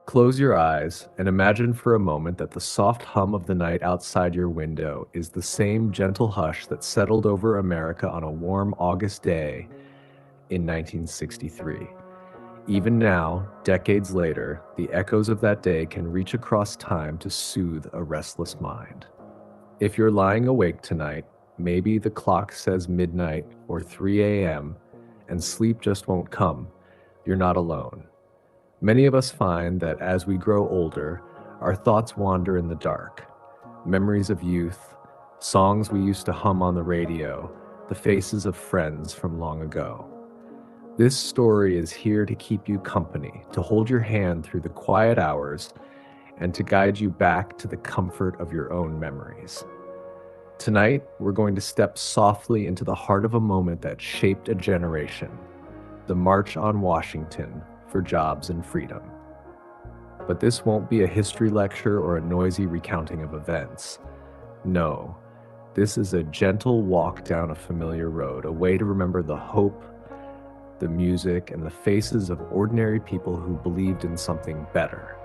Close your eyes and imagine for a moment that the soft hum of the night outside your window is the same gentle hush that settled over America on a warm August day in 1963. Even now, decades later, the echoes of that day can reach across time to soothe a restless mind. If you're lying awake tonight, maybe the clock says midnight or 3 a.m., and sleep just won't come, you're not alone. Many of us find that as we grow older, our thoughts wander in the dark. Memories of youth, songs we used to hum on the radio, the faces of friends from long ago. This story is here to keep you company, to hold your hand through the quiet hours, and to guide you back to the comfort of your own memories. Tonight, we're going to step softly into the heart of a moment that shaped a generation, the March on Washington for Jobs and Freedom. But this won't be a history lecture or a noisy recounting of events. No, this is a gentle walk down a familiar road, a way to remember the hope, the music, and the faces of ordinary people who believed in something better.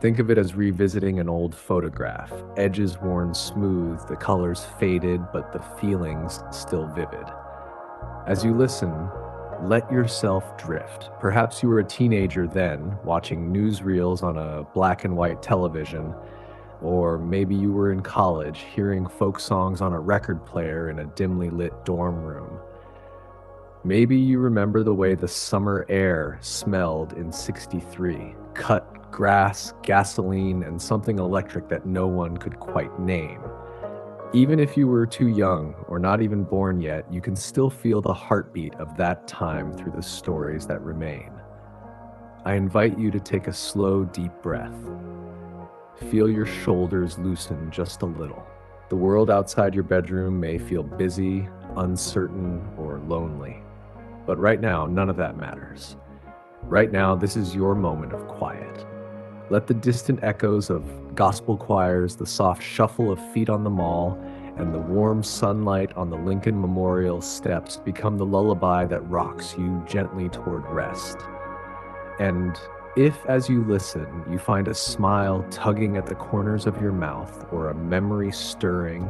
Think of it as revisiting an old photograph, edges worn smooth, the colors faded, but the feelings still vivid. As you listen, let yourself drift. Perhaps you were a teenager then, watching newsreels on a black and white television, or maybe you were in college, hearing folk songs on a record player in a dimly lit dorm room. Maybe you remember the way the summer air smelled in '63, cut grass, gasoline, and something electric that no one could quite name. Even if you were too young or not even born yet, you can still feel the heartbeat of that time through the stories that remain. I invite you to take a slow, deep breath. Feel your shoulders loosen just a little. The world outside your bedroom may feel busy, uncertain, or lonely. But right now, none of that matters. Right now, this is your moment of quiet. Let the distant echoes of gospel choirs, the soft shuffle of feet on the mall, and the warm sunlight on the Lincoln Memorial steps become the lullaby that rocks you gently toward rest. And if, as you listen, you find a smile tugging at the corners of your mouth or a memory stirring,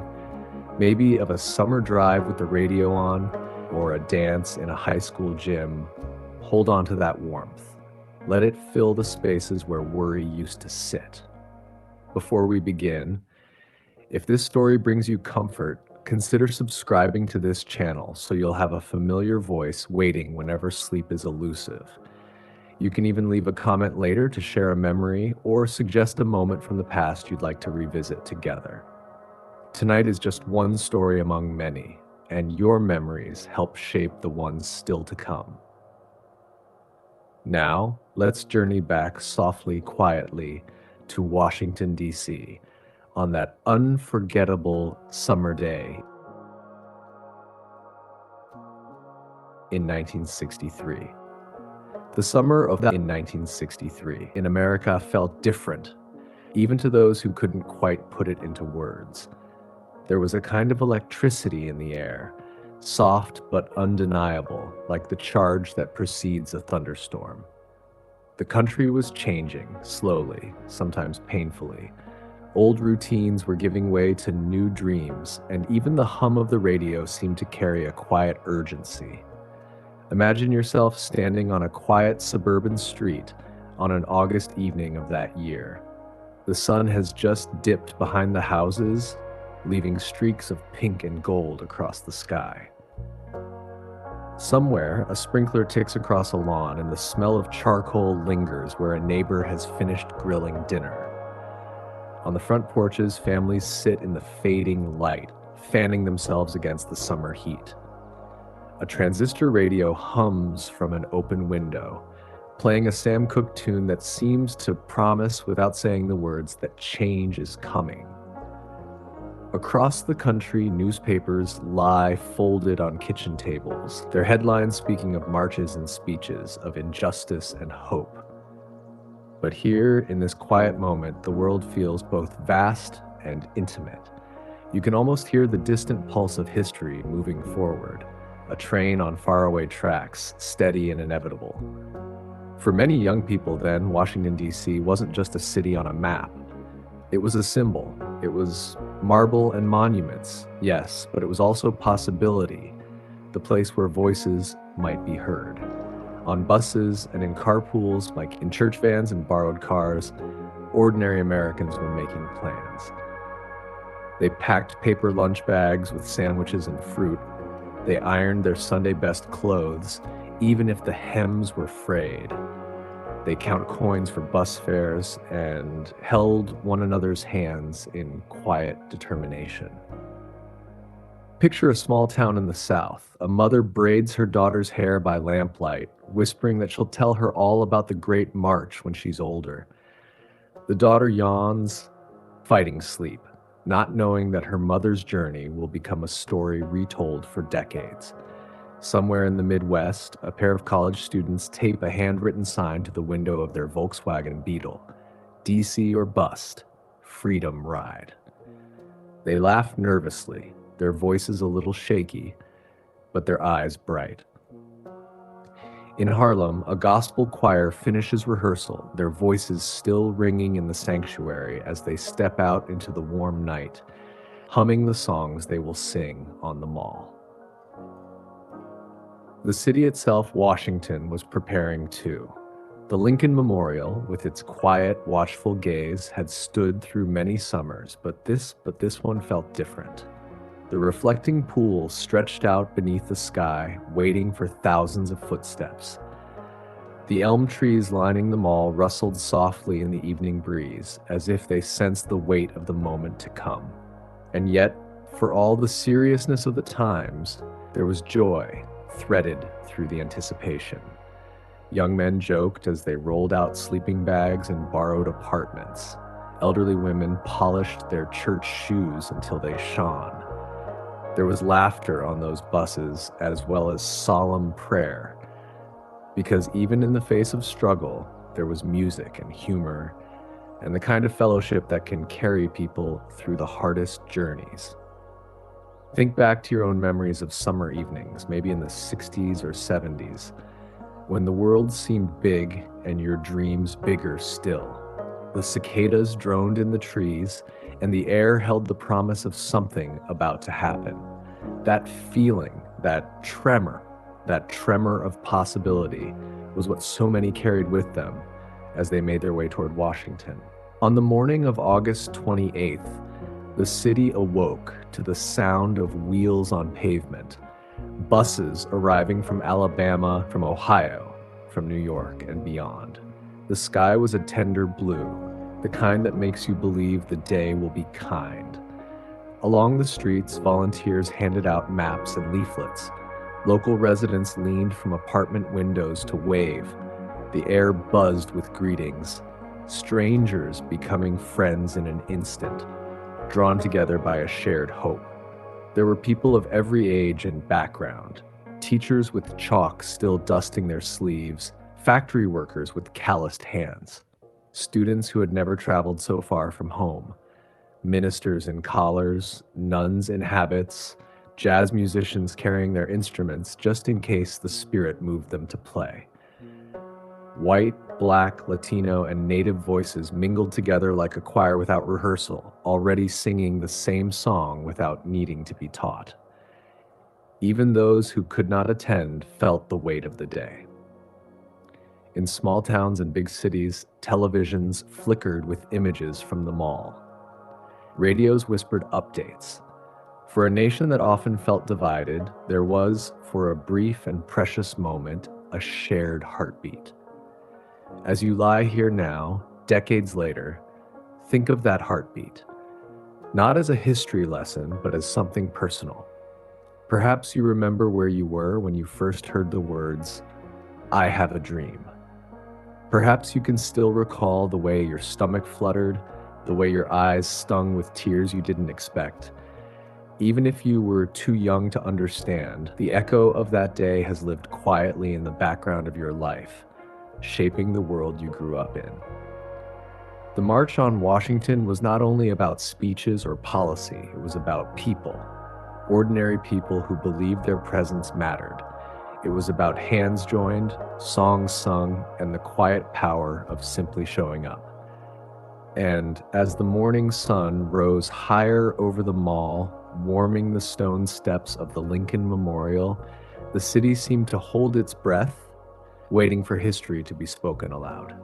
maybe of a summer drive with the radio on or a dance in a high school gym, hold on to that warmth. Let it fill the spaces where worry used to sit. Before we begin, if this story brings you comfort, consider subscribing to this channel so you'll have a familiar voice waiting whenever sleep is elusive. You can even leave a comment later to share a memory or suggest a moment from the past you'd like to revisit together. Tonight is just one story among many, and your memories help shape the ones still to come. Now, let's journey back softly, quietly to Washington, D.C. on that unforgettable summer day in 1963. The summer of that in 1963 in America felt different, even to those who couldn't quite put it into words. There was a kind of electricity in the air, soft but undeniable, like the charge that precedes a thunderstorm. The country was changing, slowly, sometimes painfully. Old routines were giving way to new dreams, and even the hum of the radio seemed to carry a quiet urgency. Imagine yourself standing on a quiet suburban street on an August evening of that year. The sun has just dipped behind the houses, leaving streaks of pink and gold across the sky. Somewhere, a sprinkler ticks across a lawn and the smell of charcoal lingers where a neighbor has finished grilling dinner. On the front porches, families sit in the fading light, fanning themselves against the summer heat. A transistor radio hums from an open window, playing a Sam Cooke tune that seems to promise, without saying the words, that change is coming. Across the country, newspapers lie folded on kitchen tables, their headlines speaking of marches and speeches, of injustice and hope. But here, in this quiet moment, the world feels both vast and intimate. You can almost hear the distant pulse of history moving forward, a train on faraway tracks, steady and inevitable. For many young people then, Washington, D.C. wasn't just a city on a map. It was a symbol. It was marble and monuments, yes, but it was also possibility, the place where voices might be heard. On buses and in carpools, like in church vans and borrowed cars, ordinary Americans were making plans. They packed paper lunch bags with sandwiches and fruit. They ironed their Sunday best clothes, even if the hems were frayed. They count coins for bus fares and held one another's hands in quiet determination. Picture a small town in the South. A mother braids her daughter's hair by lamplight, whispering that she'll tell her all about the Great March when she's older. The daughter yawns, fighting sleep, not knowing that her mother's journey will become a story retold for decades. Somewhere in the Midwest, a pair of college students tape a handwritten sign to the window of their Volkswagen Beetle. DC or bust, freedom ride. They laugh nervously, their voices a little shaky, but their eyes bright. In Harlem, a gospel choir finishes rehearsal, their voices still ringing in the sanctuary as they step out into the warm night, humming the songs they will sing on the Mall. The city itself, Washington, was preparing too. The Lincoln Memorial, with its quiet, watchful gaze, had stood through many summers, but this one felt different. The reflecting pool stretched out beneath the sky, waiting for thousands of footsteps. The elm trees lining the mall rustled softly in the evening breeze, as if they sensed the weight of the moment to come. And yet, for all the seriousness of the times, there was joy threaded through the anticipation. Young men joked as they rolled out sleeping bags and borrowed apartments. Elderly women polished their church shoes until they shone. There was laughter on those buses as well as solemn prayer, because even in the face of struggle, there was music and humor and the kind of fellowship that can carry people through the hardest journeys. Think back to your own memories of summer evenings, maybe in the 60s or 70s, when the world seemed big and your dreams bigger still. The cicadas droned in the trees, and the air held the promise of something about to happen. That feeling, that tremor of possibility was what so many carried with them as they made their way toward Washington. On the morning of August 28th, the city awoke to the sound of wheels on pavement, buses arriving from Alabama, from Ohio, from New York, and beyond. The sky was a tender blue, the kind that makes you believe the day will be kind. Along the streets, volunteers handed out maps and leaflets. Local residents leaned from apartment windows to wave. The air buzzed with greetings, strangers becoming friends in an instant, drawn together by a shared hope. There were people of every age and background, teachers with chalk still dusting their sleeves, factory workers with calloused hands, students who had never traveled so far from home, ministers in collars, nuns in habits, jazz musicians carrying their instruments just in case the spirit moved them to play. White, Black, Latino, and Native voices mingled together like a choir without rehearsal, already singing the same song without needing to be taught. Even those who could not attend felt the weight of the day. In small towns and big cities, televisions flickered with images from the mall. Radios whispered updates. For a nation that often felt divided, there was, for a brief and precious moment, a shared heartbeat. As you lie here now, decades later, think of that heartbeat, not as a history lesson, but as something personal. Perhaps you remember where you were when you first heard the words, "I have a dream." Perhaps you can still recall the way your stomach fluttered, the way your eyes stung with tears you didn't expect. Even if you were too young to understand, the echo of that day has lived quietly in the background of your life, shaping the world you grew up in. The March on Washington was not only about speeches or policy, it was about people, ordinary people who believed their presence mattered. It was about hands joined, songs sung, and the quiet power of simply showing up. And as the morning sun rose higher over the mall, warming the stone steps of the Lincoln Memorial, the city seemed to hold its breath, waiting for history to be spoken aloud.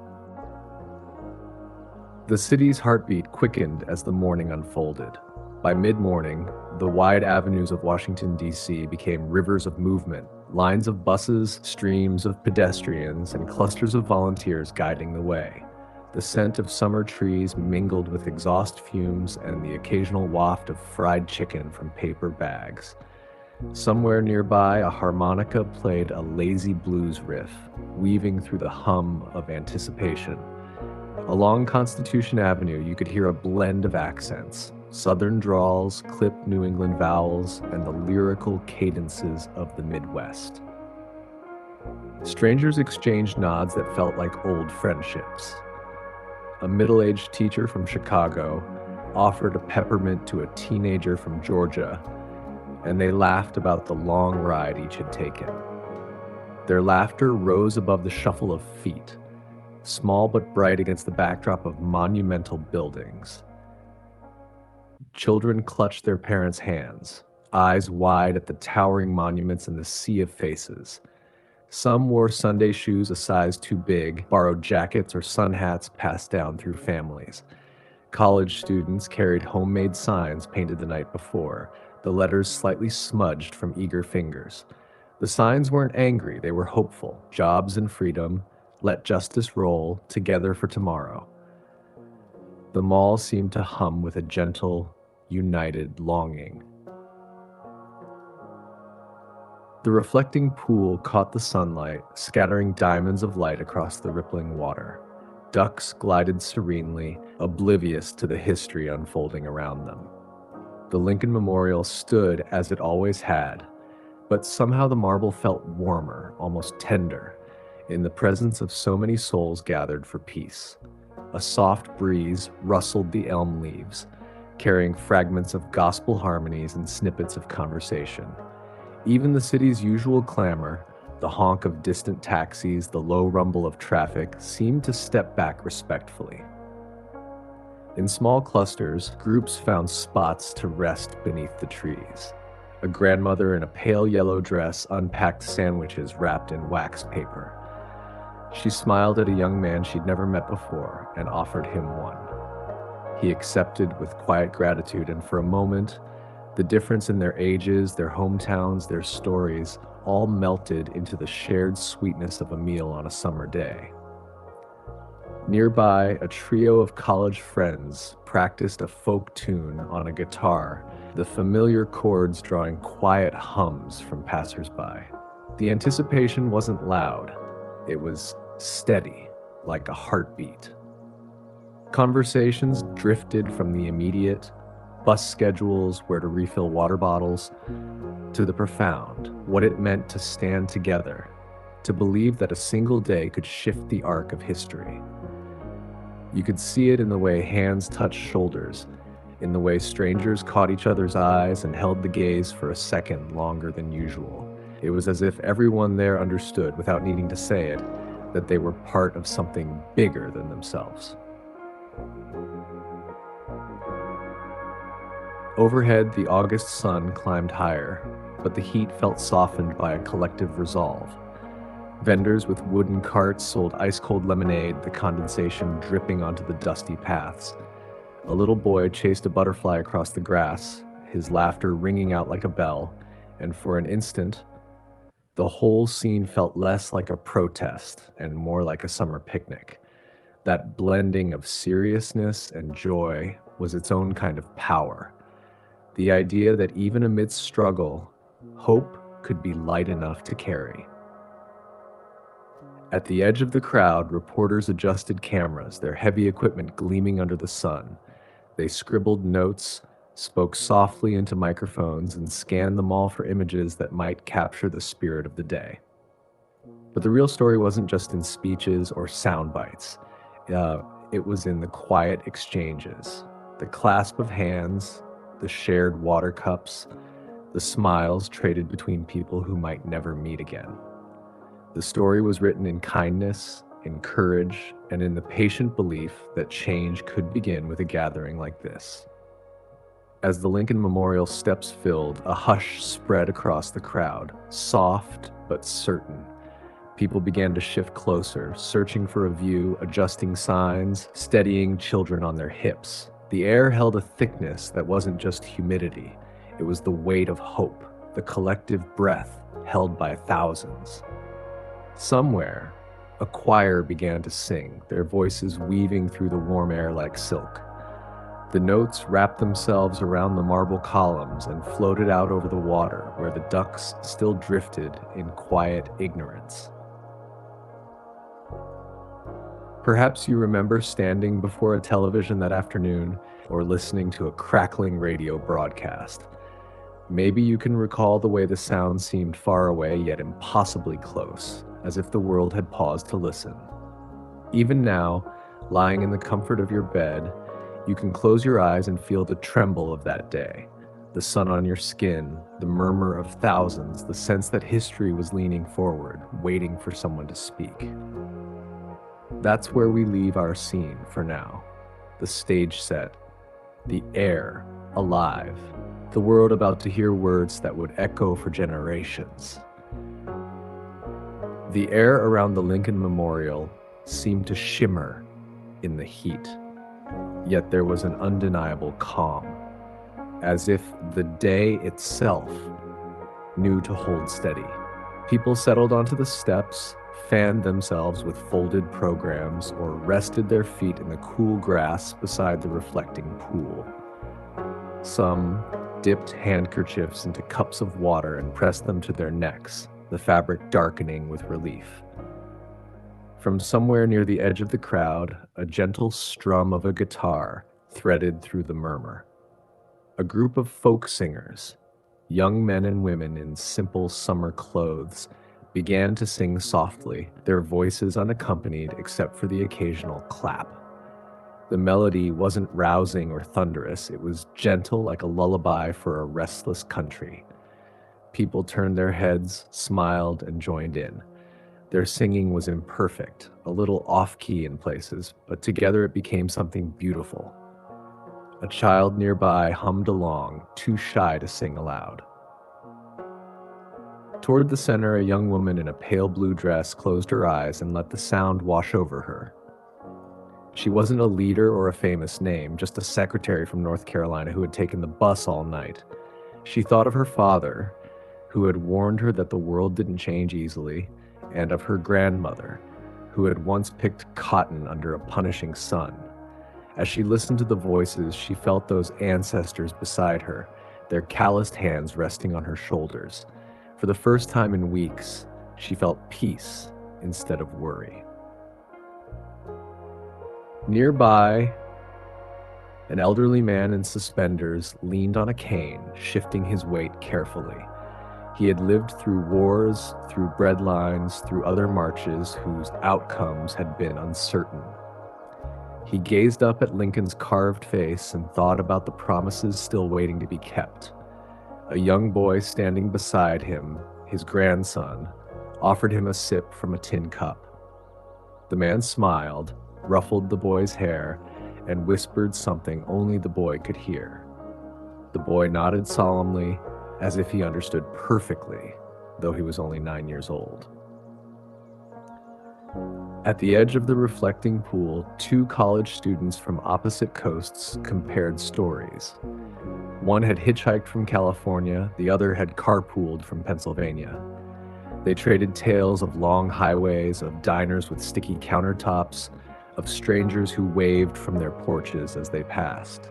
The city's heartbeat quickened as the morning unfolded. By mid-morning, the wide avenues of Washington, D.C. became rivers of movement, lines of buses, streams of pedestrians, and clusters of volunteers guiding the way. The scent of summer trees mingled with exhaust fumes and the occasional waft of fried chicken from paper bags. Somewhere nearby, a harmonica played a lazy blues riff, weaving through the hum of anticipation. Along Constitution Avenue, you could hear a blend of accents, Southern drawls, clipped New England vowels, and the lyrical cadences of the Midwest. Strangers exchanged nods that felt like old friendships. A middle-aged teacher from Chicago offered a peppermint to a teenager from Georgia, and they laughed about the long ride each had taken. Their laughter rose above the shuffle of feet, small but bright against the backdrop of monumental buildings. Children clutched their parents' hands, eyes wide at the towering monuments and the sea of faces. Some wore Sunday shoes a size too big, borrowed jackets or sun hats passed down through families. College students carried homemade signs painted the night before, the letters slightly smudged from eager fingers. The signs weren't angry, they were hopeful. Jobs and freedom, let justice roll, together for tomorrow. The mall seemed to hum with a gentle, united longing. The reflecting pool caught the sunlight, scattering diamonds of light across the rippling water. Ducks glided serenely, oblivious to the history unfolding around them. The Lincoln Memorial stood as it always had, but somehow the marble felt warmer, almost tender, in the presence of so many souls gathered for peace. A soft breeze rustled the elm leaves, carrying fragments of gospel harmonies and snippets of conversation. Even the city's usual clamor, the honk of distant taxis, the low rumble of traffic, seemed to step back respectfully. In small clusters, groups found spots to rest beneath the trees. A grandmother in a pale yellow dress unpacked sandwiches wrapped in wax paper. She smiled at a young man she'd never met before and offered him one. He accepted with quiet gratitude, and for a moment, the difference in their ages, their hometowns, their stories, all melted into the shared sweetness of a meal on a summer day. Nearby, a trio of college friends practiced a folk tune on a guitar, the familiar chords drawing quiet hums from passersby. The anticipation wasn't loud. It was steady, like a heartbeat. Conversations drifted from the immediate, bus schedules, where to refill water bottles, to the profound, what it meant to stand together, to believe that a single day could shift the arc of history. You could see it in the way hands touched shoulders, in the way strangers caught each other's eyes and held the gaze for a second longer than usual. It was as if everyone there understood, without needing to say it, that they were part of something bigger than themselves. Overhead, the August sun climbed higher, but the heat felt softened by a collective resolve. Vendors with wooden carts sold ice-cold lemonade, the condensation dripping onto the dusty paths. A little boy chased a butterfly across the grass, his laughter ringing out like a bell, and for an instant, the whole scene felt less like a protest and more like a summer picnic. That blending of seriousness and joy was its own kind of power. The idea that even amidst struggle, hope could be light enough to carry. At the edge of the crowd, reporters adjusted cameras, their heavy equipment gleaming under the sun. They scribbled notes, spoke softly into microphones, and scanned the mall for images that might capture the spirit of the day. But the real story wasn't just in speeches or sound bites. It was in the quiet exchanges, the clasp of hands, the shared water cups, the smiles traded between people who might never meet again. The story was written in kindness, in courage, and in the patient belief that change could begin with a gathering like this. As the Lincoln Memorial steps filled, a hush spread across the crowd, soft but certain. People began to shift closer, searching for a view, adjusting signs, steadying children on their hips. The air held a thickness that wasn't just humidity, it was the weight of hope, the collective breath held by thousands. Somewhere, a choir began to sing, their voices weaving through the warm air like silk. The notes wrapped themselves around the marble columns and floated out over the water, where the ducks still drifted in quiet ignorance. Perhaps you remember standing before a television that afternoon or listening to a crackling radio broadcast. Maybe you can recall the way the sound seemed far away yet impossibly close, as if the world had paused to listen. Even now, lying in the comfort of your bed, you can close your eyes and feel the tremble of that day, the sun on your skin, the murmur of thousands, the sense that history was leaning forward, waiting for someone to speak. That's where we leave our scene for now. The stage set, the air alive, the world about to hear words that would echo for generations. The air around the Lincoln Memorial seemed to shimmer in the heat, yet there was an undeniable calm, as if the day itself knew to hold steady. People settled onto the steps, fanned themselves with folded programs, or rested their feet in the cool grass beside the reflecting pool. Some dipped handkerchiefs into cups of water and pressed them to their necks, the fabric darkening with relief. From somewhere near the edge of the crowd, a gentle strum of a guitar threaded through the murmur. A group of folk singers, young men and women in simple summer clothes, began to sing softly, their voices unaccompanied except for the occasional clap. The melody wasn't rousing or thunderous, it was gentle like a lullaby for a restless country. People turned their heads, smiled, and joined in. Their singing was imperfect, a little off-key in places, but together it became something beautiful. A child nearby hummed along, too shy to sing aloud. Toward the center, a young woman in a pale blue dress closed her eyes and let the sound wash over her. She wasn't a leader or a famous name, just a secretary from North Carolina who had taken the bus all night. She thought of her father, who had warned her that the world didn't change easily, and of her grandmother, who had once picked cotton under a punishing sun. As she listened to the voices, she felt those ancestors beside her, their calloused hands resting on her shoulders. For the first time in weeks, she felt peace instead of worry. Nearby, an elderly man in suspenders leaned on a cane, shifting his weight carefully. He had lived through wars, through breadlines, through other marches whose outcomes had been uncertain. He gazed up at Lincoln's carved face and thought about the promises still waiting to be kept. A young boy standing beside him, his grandson, offered him a sip from a tin cup. The man smiled, ruffled the boy's hair, and whispered something only the boy could hear. The boy nodded solemnly, as if he understood perfectly, though he was only 9 years old. At the edge of the reflecting pool, two college students from opposite coasts compared stories. One had hitchhiked from California, the other had carpooled from Pennsylvania. They traded tales of long highways, of diners with sticky countertops, of strangers who waved from their porches as they passed.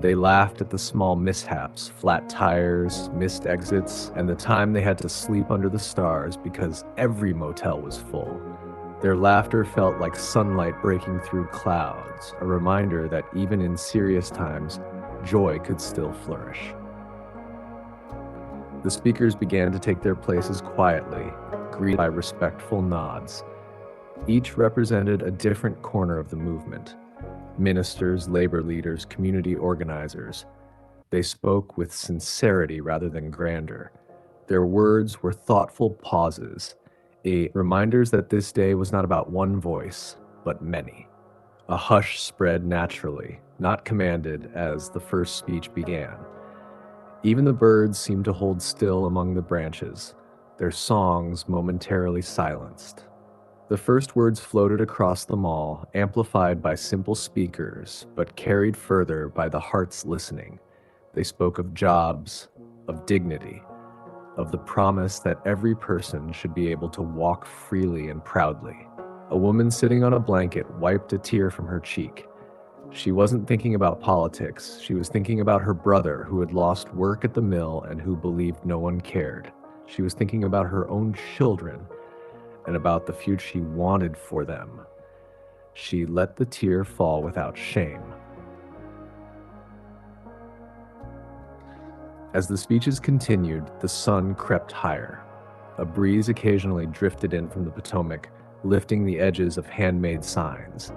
They laughed at the small mishaps, flat tires, missed exits, and the time they had to sleep under the stars because every motel was full. Their laughter felt like sunlight breaking through clouds, a reminder that even in serious times, joy could still flourish. The speakers began to take their places quietly, greeted by respectful nods. Each represented a different corner of the movement. Ministers, labor leaders, community organizers. They spoke with sincerity rather than grandeur. Their words were thoughtful pauses, Reminders that this day was not about one voice, but many. A hush spread naturally, not commanded, as the first speech began. Even the birds seemed to hold still among the branches, their songs momentarily silenced. The first words floated across the mall, amplified by simple speakers, but carried further by the hearts listening. They spoke of jobs, of dignity, of the promise that every person should be able to walk freely and proudly. A woman sitting on a blanket wiped a tear from her cheek. She wasn't thinking about politics. She was thinking about her brother who had lost work at the mill and who believed no one cared. She was thinking about her own children and about the future she wanted for them. She let the tear fall without shame. As the speeches continued, the sun crept higher. A breeze occasionally drifted in from the Potomac, lifting the edges of handmade signs.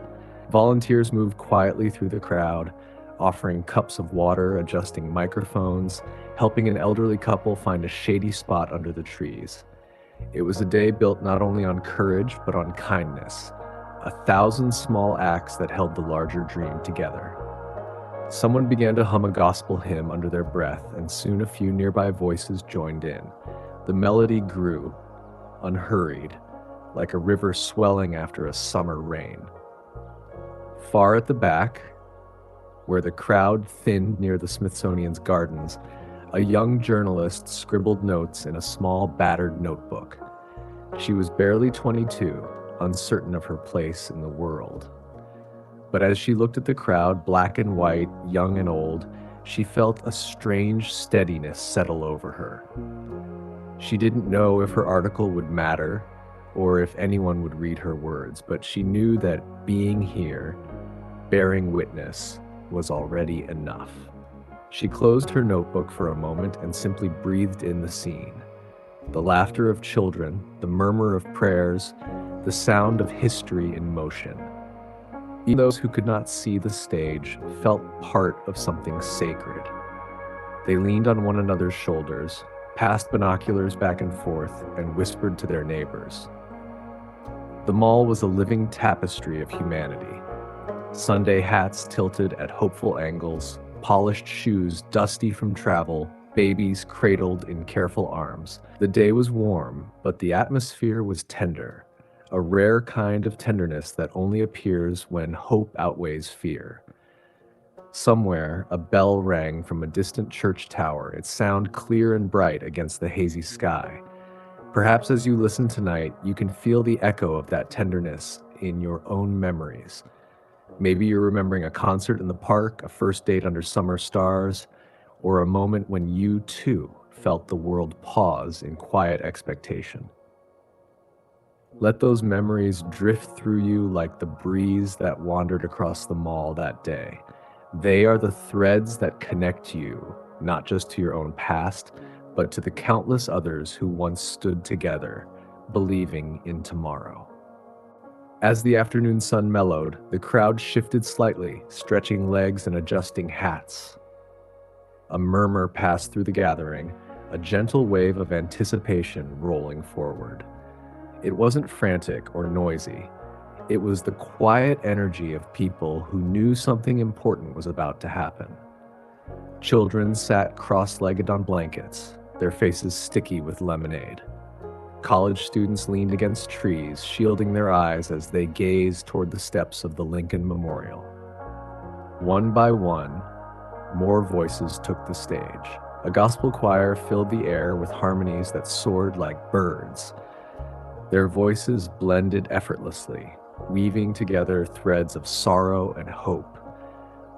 Volunteers moved quietly through the crowd, offering cups of water, adjusting microphones, helping an elderly couple find a shady spot under the trees. It was a day built not only on courage, but on kindness, 1,000 small acts that held the larger dream together. Someone began to hum a gospel hymn under their breath, and soon a few nearby voices joined in. The melody grew, unhurried, like a river swelling after a summer rain. Far at the back, where the crowd thinned near the Smithsonian's gardens, a young journalist scribbled notes in a small, battered notebook. She was barely 22, uncertain of her place in the world. But as she looked at the crowd, black and white, young and old, she felt a strange steadiness settle over her. She didn't know if her article would matter or if anyone would read her words, but she knew that being here, bearing witness, was already enough. She closed her notebook for a moment and simply breathed in the scene. The laughter of children, the murmur of prayers, the sound of history in motion. Even those who could not see the stage felt part of something sacred. They leaned on one another's shoulders, passed binoculars back and forth, and whispered to their neighbors. The mall was a living tapestry of humanity. Sunday hats tilted at hopeful angles, polished shoes dusty from travel, babies cradled in careful arms. The day was warm, but the atmosphere was tender. A rare kind of tenderness that only appears when hope outweighs fear. Somewhere, a bell rang from a distant church tower, its sound clear and bright against the hazy sky. Perhaps as you listen tonight, you can feel the echo of that tenderness in your own memories. Maybe you're remembering a concert in the park, a first date under summer stars, or a moment when you, too, felt the world pause in quiet expectation. Let those memories drift through you like the breeze that wandered across the mall that day. They are the threads that connect you, not just to your own past, but to the countless others who once stood together, believing in tomorrow. As the afternoon sun mellowed, the crowd shifted slightly, stretching legs and adjusting hats. A murmur passed through the gathering, a gentle wave of anticipation rolling forward. It wasn't frantic or noisy. It was the quiet energy of people who knew something important was about to happen. Children sat cross-legged on blankets, their faces sticky with lemonade. College students leaned against trees, shielding their eyes as they gazed toward the steps of the Lincoln Memorial. One by one, more voices took the stage. A gospel choir filled the air with harmonies that soared like birds. Their voices blended effortlessly, weaving together threads of sorrow and hope.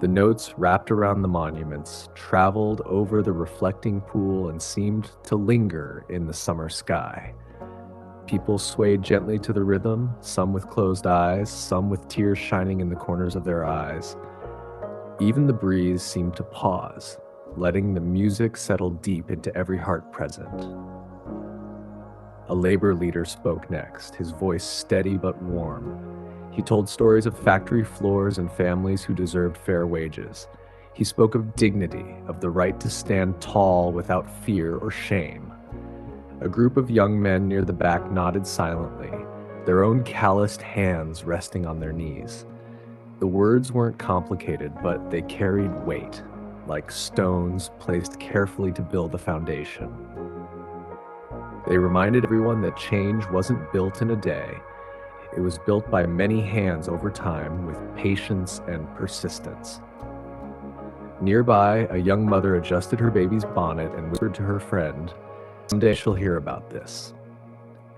The notes wrapped around the monuments, traveled over the reflecting pool, and seemed to linger in the summer sky. People swayed gently to the rhythm, some with closed eyes, some with tears shining in the corners of their eyes. Even the breeze seemed to pause, letting the music settle deep into every heart present. A labor leader spoke next, his voice steady but warm. He told stories of factory floors and families who deserved fair wages. He spoke of dignity, of the right to stand tall without fear or shame. A group of young men near the back nodded silently, their own calloused hands resting on their knees. The words weren't complicated, but they carried weight, like stones placed carefully to build a foundation. They reminded everyone that change wasn't built in a day. It was built by many hands over time with patience and persistence. Nearby, a young mother adjusted her baby's bonnet and whispered to her friend, "Someday she'll hear about this."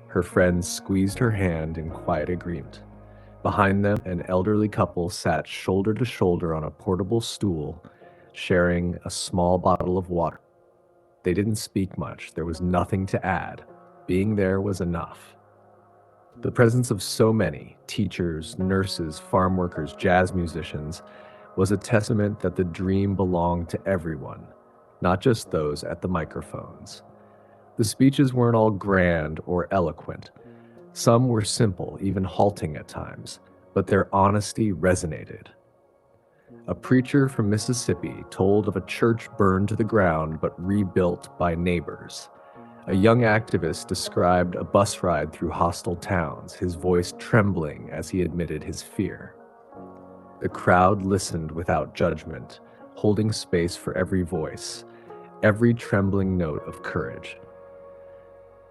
Her friend squeezed her hand in quiet agreement. Behind them, an elderly couple sat shoulder to shoulder on a portable stool, sharing a small bottle of water. They didn't speak much. There was nothing to add. Being there was enough. The presence of so many teachers, nurses, farm workers, jazz musicians was a testament that the dream belonged to everyone, not just those at the microphones. The speeches weren't all grand or eloquent. Some were simple, even halting at times, but their honesty resonated. A preacher from Mississippi told of a church burned to the ground but rebuilt by neighbors. A young activist described a bus ride through hostile towns, his voice trembling as he admitted his fear. The crowd listened without judgment, holding space for every voice, every trembling note of courage.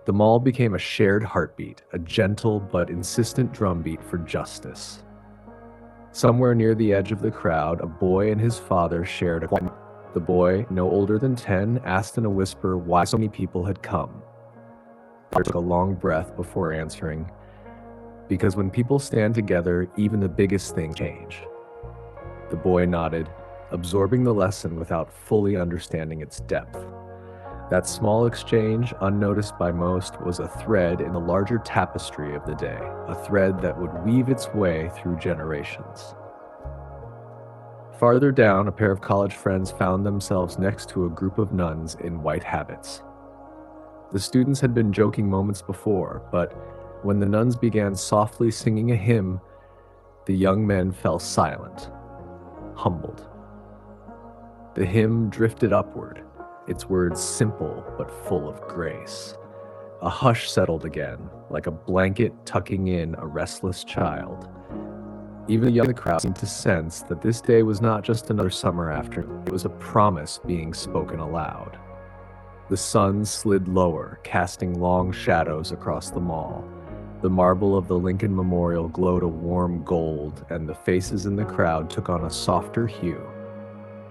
The mall became a shared heartbeat, a gentle but insistent drumbeat for justice. Somewhere near the edge of the crowd, a boy and his father shared a quiet. The boy, no older than 10, asked in a whisper why so many people had come. He took a long breath before answering, "Because when people stand together, even the biggest things change." The boy nodded, absorbing the lesson without fully understanding its depth. That small exchange, unnoticed by most, was a thread in the larger tapestry of the day, a thread that would weave its way through generations. Farther down, a pair of college friends found themselves next to a group of nuns in white habits. The students had been joking moments before, but when the nuns began softly singing a hymn, the young men fell silent, humbled. The hymn drifted upward, its words simple but full of grace. A hush settled again, like a blanket tucking in a restless child. Even the young in the crowd seemed to sense that this day was not just another summer afternoon, it was a promise being spoken aloud. The sun slid lower, casting long shadows across the mall. The marble of the Lincoln Memorial glowed a warm gold, and the faces in the crowd took on a softer hue.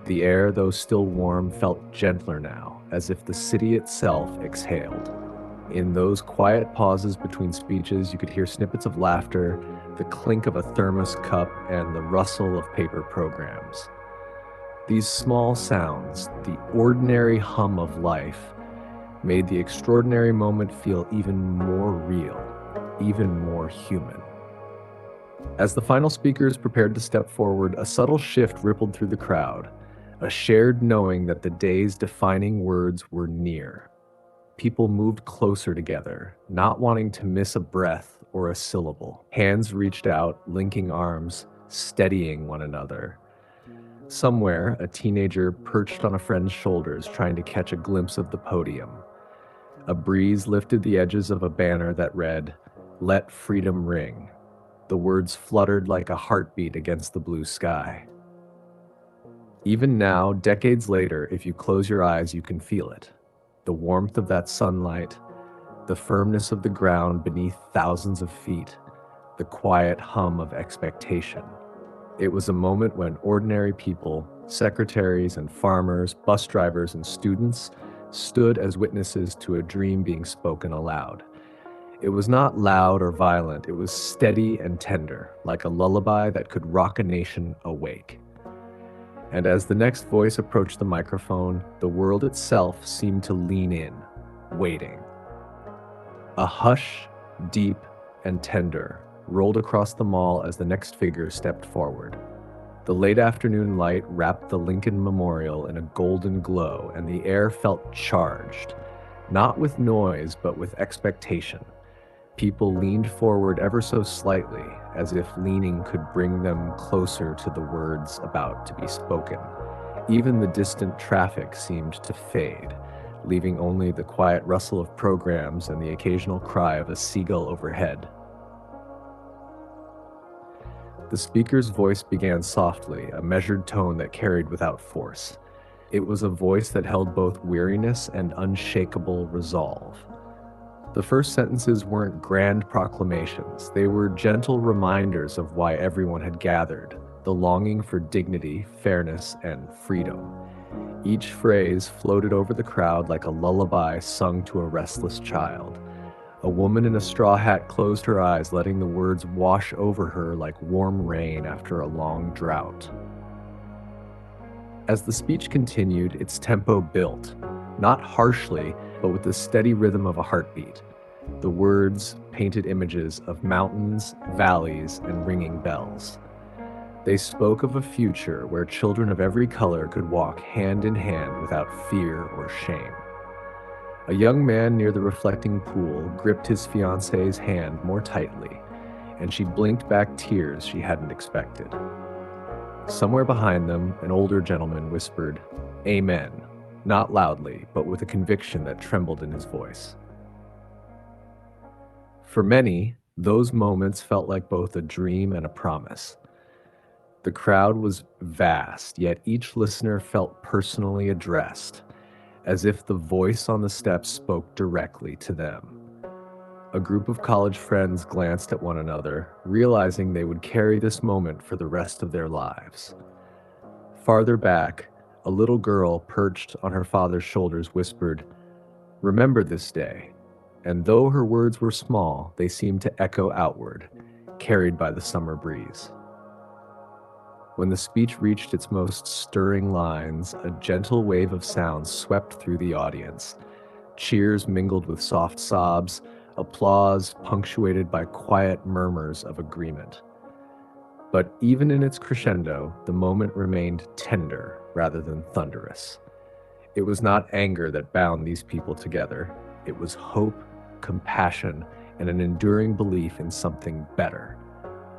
The air, though still warm, felt gentler now, as if the city itself exhaled. In those quiet pauses between speeches, you could hear snippets of laughter, the clink of a thermos cup, and the rustle of paper programs. These small sounds, the ordinary hum of life, made the extraordinary moment feel even more real, even more human. As the final speakers prepared to step forward, a subtle shift rippled through the crowd, a shared knowing that the day's defining words were near. People moved closer together, not wanting to miss a breath or a syllable. Hands reached out, linking arms, steadying one another. Somewhere, a teenager perched on a friend's shoulders, trying to catch a glimpse of the podium. A breeze lifted the edges of a banner that read, "Let freedom ring." The words fluttered like a heartbeat against the blue sky. Even now, decades later, if you close your eyes, you can feel it. The warmth of that sunlight, the firmness of the ground beneath thousands of feet, the quiet hum of expectation. It was a moment when ordinary people, secretaries and farmers, bus drivers and students, stood as witnesses to a dream being spoken aloud. It was not loud or violent, it was steady and tender, like a lullaby that could rock a nation awake. And as the next voice approached the microphone, the world itself seemed to lean in, waiting. A hush, deep and tender, rolled across the mall as the next figure stepped forward. The late afternoon light wrapped the Lincoln Memorial in a golden glow, and the air felt charged, not with noise, but with expectation. People leaned forward ever so slightly, as if leaning could bring them closer to the words about to be spoken. Even the distant traffic seemed to fade, leaving only the quiet rustle of programs and the occasional cry of a seagull overhead. The speaker's voice began softly, a measured tone that carried without force. It was a voice that held both weariness and unshakable resolve. The first sentences weren't grand proclamations. They were gentle reminders of why everyone had gathered, the longing for dignity, fairness, and freedom. Each phrase floated over the crowd like a lullaby sung to a restless child. A woman in a straw hat closed her eyes, letting the words wash over her like warm rain after a long drought. As the speech continued, its tempo built, not harshly, but with the steady rhythm of a heartbeat. The words painted images of mountains, valleys, and ringing bells. They spoke of a future where children of every color could walk hand in hand without fear or shame. A young man near the reflecting pool gripped his fiancée's hand more tightly, and she blinked back tears she hadn't expected. Somewhere behind them, an older gentleman whispered, "Amen," not loudly, but with a conviction that trembled in his voice. For many, those moments felt like both a dream and a promise. The crowd was vast, yet each listener felt personally addressed, as if the voice on the steps spoke directly to them. A group of college friends glanced at one another, realizing they would carry this moment for the rest of their lives. Farther back, a little girl perched on her father's shoulders whispered, "Remember this day," and though her words were small, they seemed to echo outward, carried by the summer breeze. When the speech reached its most stirring lines, a gentle wave of sound swept through the audience. Cheers mingled with soft sobs, applause punctuated by quiet murmurs of agreement. But even in its crescendo, the moment remained tender rather than thunderous. It was not anger that bound these people together. It was hope, compassion, and an enduring belief in something better.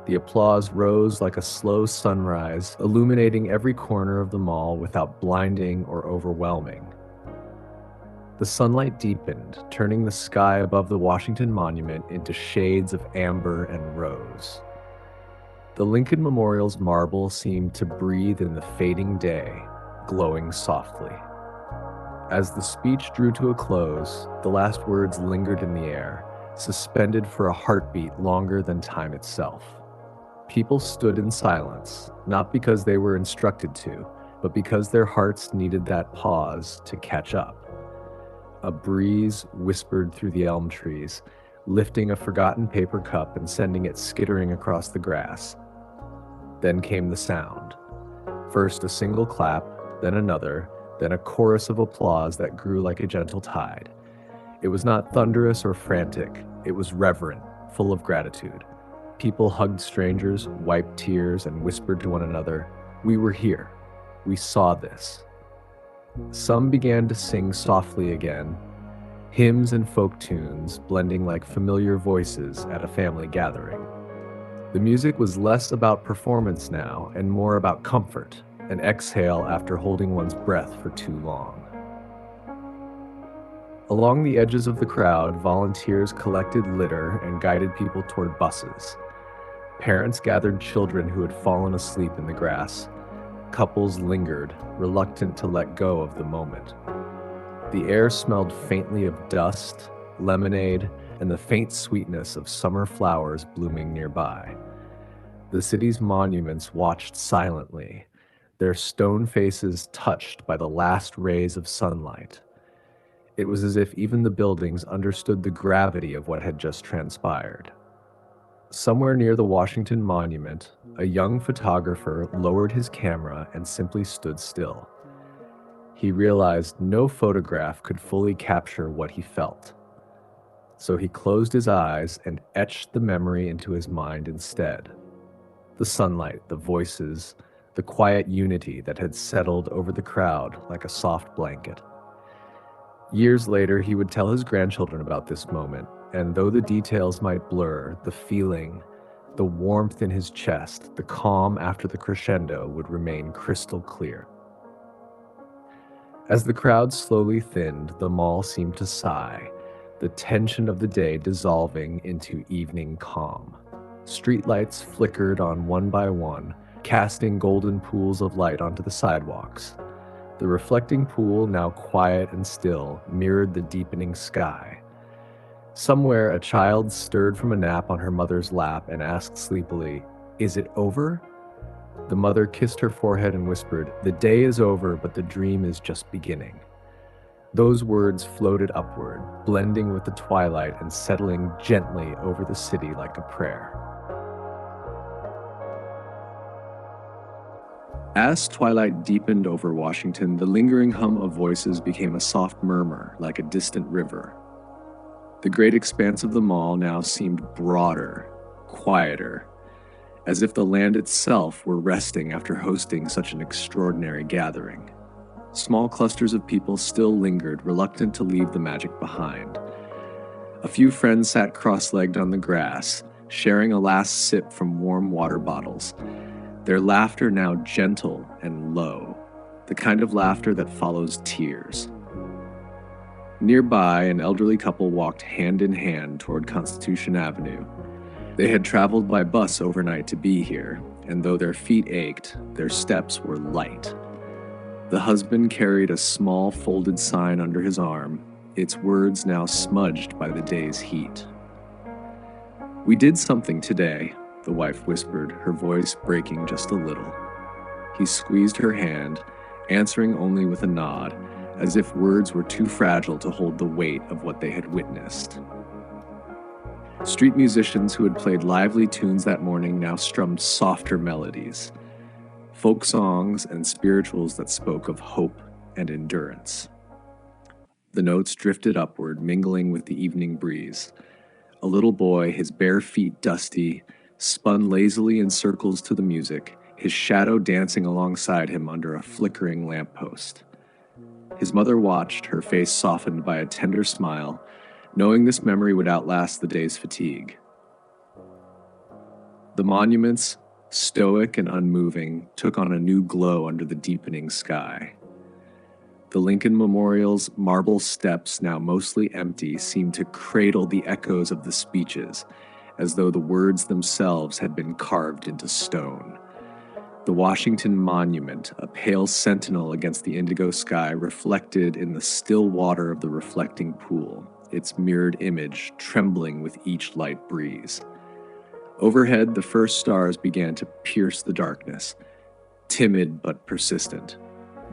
The applause rose like a slow sunrise, illuminating every corner of the mall without blinding or overwhelming. The sunlight deepened, turning the sky above the Washington Monument into shades of amber and rose. The Lincoln Memorial's marble seemed to breathe in the fading day, glowing softly. As the speech drew to a close, the last words lingered in the air, suspended for a heartbeat longer than time itself. People stood in silence, not because they were instructed to, but because their hearts needed that pause to catch up. A breeze whispered through the elm trees, lifting a forgotten paper cup and sending it skittering across the grass. Then came the sound. First a single clap, then another, then a chorus of applause that grew like a gentle tide. It was not thunderous or frantic, it was reverent, full of gratitude. People hugged strangers, wiped tears, and whispered to one another, "We were here. We saw this." Some began to sing softly again, hymns and folk tunes blending like familiar voices at a family gathering. The music was less about performance now and more about comfort, an exhale after holding one's breath for too long. Along the edges of the crowd, volunteers collected litter and guided people toward buses. Parents gathered children who had fallen asleep in the grass. Couples lingered, reluctant to let go of the moment. The air smelled faintly of dust, lemonade, and the faint sweetness of summer flowers blooming nearby. The city's monuments watched silently, their stone faces touched by the last rays of sunlight. It was as if even the buildings understood the gravity of what had just transpired. Somewhere near the Washington Monument, a young photographer lowered his camera and simply stood still. He realized no photograph could fully capture what he felt. So he closed his eyes and etched the memory into his mind instead. The sunlight, the voices, the quiet unity that had settled over the crowd like a soft blanket. Years later, he would tell his grandchildren about this moment, and though the details might blur, the feeling, the warmth in his chest, the calm after the crescendo would remain crystal clear. As the crowd slowly thinned, the mall seemed to sigh, the tension of the day dissolving into evening calm. Streetlights flickered on one by one, casting golden pools of light onto the sidewalks. The reflecting pool, now quiet and still, mirrored the deepening sky. Somewhere, a child stirred from a nap on her mother's lap and asked sleepily, "Is it over?" The mother kissed her forehead and whispered, "The day is over, but the dream is just beginning." Those words floated upward, blending with the twilight and settling gently over the city like a prayer. As twilight deepened over Washington, the lingering hum of voices became a soft murmur, like a distant river. The great expanse of the mall now seemed broader, quieter, as if the land itself were resting after hosting such an extraordinary gathering. Small clusters of people still lingered, reluctant to leave the magic behind. A few friends sat cross-legged on the grass, sharing a last sip from warm water bottles, their laughter now gentle and low, the kind of laughter that follows tears. Nearby, an elderly couple walked hand in hand toward Constitution Avenue. They had traveled by bus overnight to be here, and though their feet ached, their steps were light. The husband carried a small folded sign under his arm, its words now smudged by the day's heat. "We did something today," the wife whispered, her voice breaking just a little. He squeezed her hand, answering only with a nod, as if words were too fragile to hold the weight of what they had witnessed. Street musicians who had played lively tunes that morning now strummed softer melodies, folk songs and spirituals that spoke of hope and endurance. The notes drifted upward, mingling with the evening breeze. A little boy, his bare feet dusty, spun lazily in circles to the music, his shadow dancing alongside him under a flickering lamppost. His mother watched, her face softened by a tender smile, knowing this memory would outlast the day's fatigue. The monuments, stoic and unmoving, took on a new glow under the deepening sky. The Lincoln Memorial's marble steps, now mostly empty, seemed to cradle the echoes of the speeches, as though the words themselves had been carved into stone. The Washington Monument, a pale sentinel against the indigo sky, reflected in the still water of the reflecting pool, its mirrored image trembling with each light breeze. Overhead, the first stars began to pierce the darkness, timid but persistent.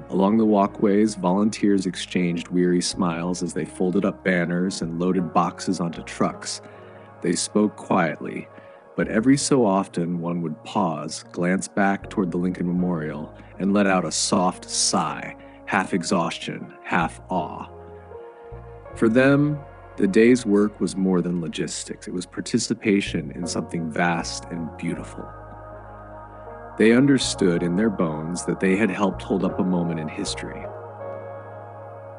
Along the walkways, volunteers exchanged weary smiles as they folded up banners and loaded boxes onto trucks. They spoke quietly, but every so often one would pause, glance back toward the Lincoln Memorial, and let out a soft sigh, half exhaustion, half awe. For them, the day's work was more than logistics. It was participation in something vast and beautiful. They understood in their bones that they had helped hold up a moment in history.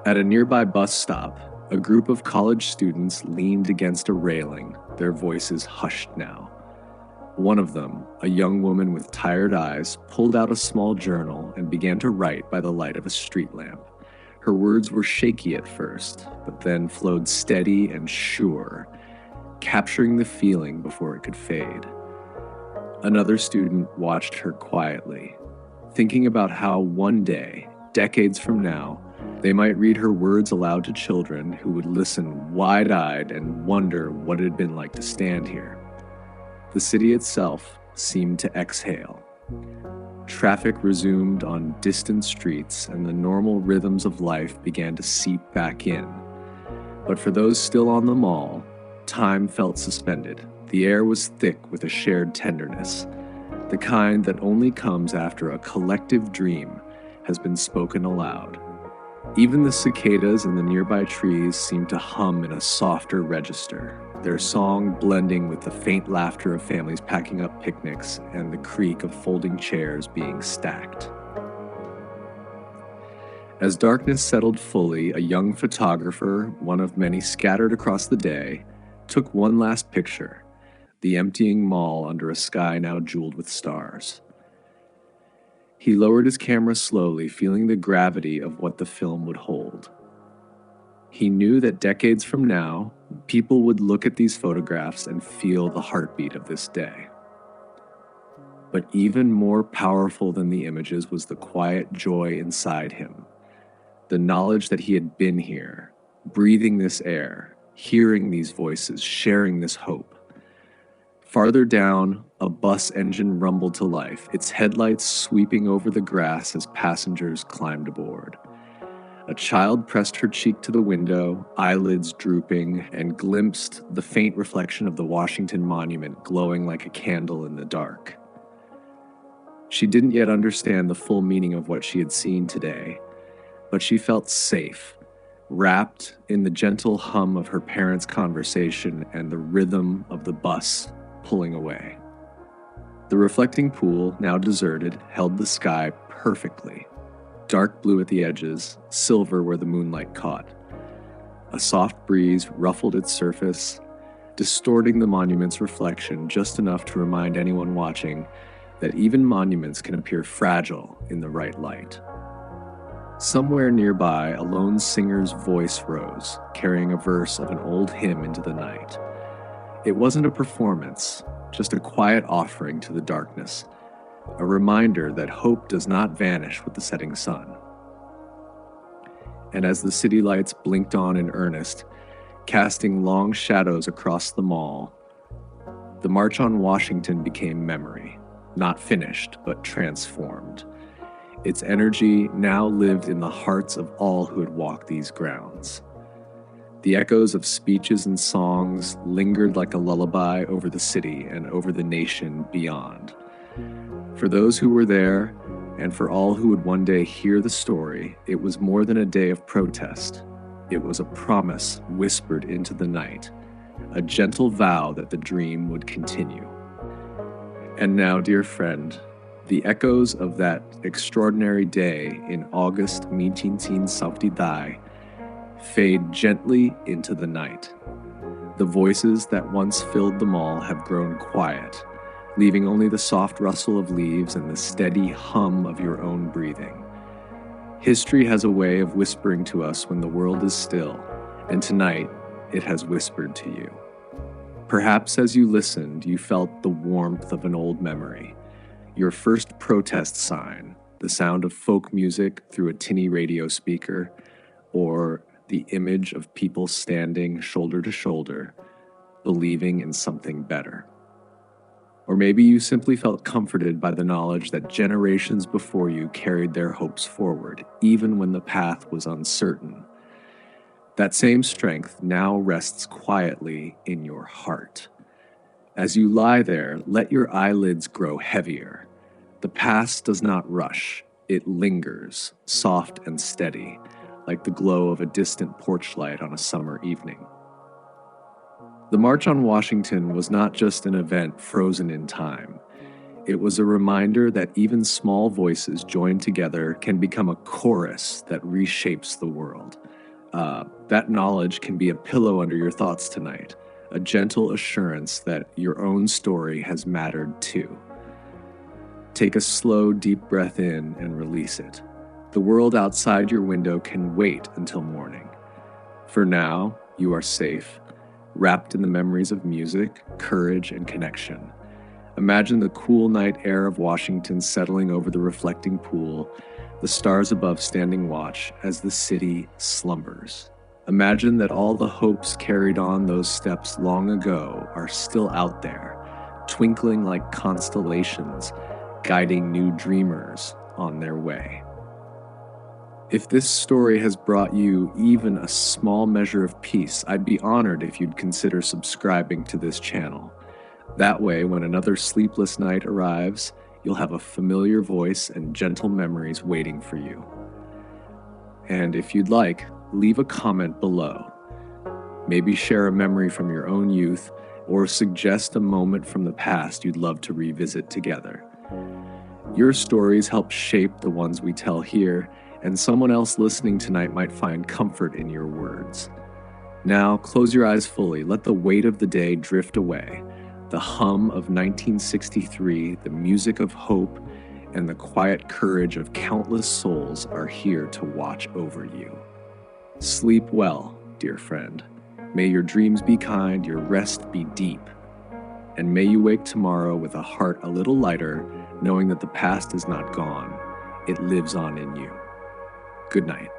At a nearby bus stop, a group of college students leaned against a railing, their voices hushed now. One of them, a young woman with tired eyes, pulled out a small journal and began to write by the light of a street lamp. Her words were shaky at first, but then flowed steady and sure, capturing the feeling before it could fade. Another student watched her quietly, thinking about how one day, decades from now, they might read her words aloud to children who would listen wide-eyed and wonder what it had been like to stand here. The city itself seemed to exhale. Traffic resumed on distant streets, and the normal rhythms of life began to seep back in. But for those still on the mall, time felt suspended. The air was thick with a shared tenderness, the kind that only comes after a collective dream has been spoken aloud. Even the cicadas in the nearby trees seemed to hum in a softer register, their song blending with the faint laughter of families packing up picnics and the creak of folding chairs being stacked. As darkness settled fully, a young photographer, one of many scattered across the day, took one last picture, the emptying mall under a sky now jeweled with stars. He lowered his camera slowly, feeling the gravity of what the film would hold. He knew that decades from now, people would look at these photographs and feel the heartbeat of this day. But even more powerful than the images was the quiet joy inside him. The knowledge that he had been here, breathing this air, hearing these voices, sharing this hope. Farther down, a bus engine rumbled to life, its headlights sweeping over the grass as passengers climbed aboard. A child pressed her cheek to the window, eyelids drooping, and glimpsed the faint reflection of the Washington Monument glowing like a candle in the dark. She didn't yet understand the full meaning of what she had seen today, but she felt safe, wrapped in the gentle hum of her parents' conversation and the rhythm of the bus pulling away. The reflecting pool, now deserted, held the sky perfectly. Dark blue at the edges, silver where the moonlight caught. A soft breeze ruffled its surface, distorting the monument's reflection just enough to remind anyone watching that even monuments can appear fragile in the right light. Somewhere nearby, a lone singer's voice rose, carrying a verse of an old hymn into the night. It wasn't a performance, just a quiet offering to the darkness, a reminder that hope does not vanish with the setting sun. And as the city lights blinked on in earnest, casting long shadows across the mall, the March on Washington became memory, not finished, but transformed. Its energy now lived in the hearts of all who had walked these grounds. The echoes of speeches and songs lingered like a lullaby over the city and over the nation beyond. For those who were there, and for all who would one day hear the story, it was more than a day of protest. It was a promise whispered into the night, a gentle vow that the dream would continue. And now, dear friend, the echoes of that extraordinary day in August 1970 fade gently into the night. The voices that once filled the mall have grown quiet, leaving only the soft rustle of leaves and the steady hum of your own breathing. History has a way of whispering to us when the world is still, and tonight it has whispered to you. Perhaps as you listened, you felt the warmth of an old memory, your first protest sign, the sound of folk music through a tinny radio speaker, or the image of people standing shoulder to shoulder, believing in something better. Or maybe you simply felt comforted by the knowledge that generations before you carried their hopes forward, even when the path was uncertain. That same strength now rests quietly in your heart. As you lie there, let your eyelids grow heavier. The past does not rush. It lingers, soft and steady, like the glow of a distant porch light on a summer evening. The March on Washington was not just an event frozen in time. It was a reminder that even small voices joined together can become a chorus that reshapes the world. That knowledge can be a pillow under your thoughts tonight, a gentle assurance that your own story has mattered too. Take a slow, deep breath in and release it. The world outside your window can wait until morning. For now, you are safe, wrapped in the memories of music, courage, and connection. Imagine the cool night air of Washington settling over the reflecting pool, the stars above standing watch as the city slumbers. Imagine that all the hopes carried on those steps long ago are still out there, twinkling like constellations, guiding new dreamers on their way. If this story has brought you even a small measure of peace, I'd be honored if you'd consider subscribing to this channel. That way, when another sleepless night arrives, you'll have a familiar voice and gentle memories waiting for you. And if you'd like, leave a comment below. Maybe share a memory from your own youth, or suggest a moment from the past you'd love to revisit together. Your stories help shape the ones we tell here, and someone else listening tonight might find comfort in your words. Now, close your eyes fully. Let the weight of the day drift away. The hum of 1963, the music of hope, and the quiet courage of countless souls are here to watch over you. Sleep well, dear friend. May your dreams be kind, your rest be deep, and may you wake tomorrow with a heart a little lighter, knowing that the past is not gone. It lives on in you. Good night.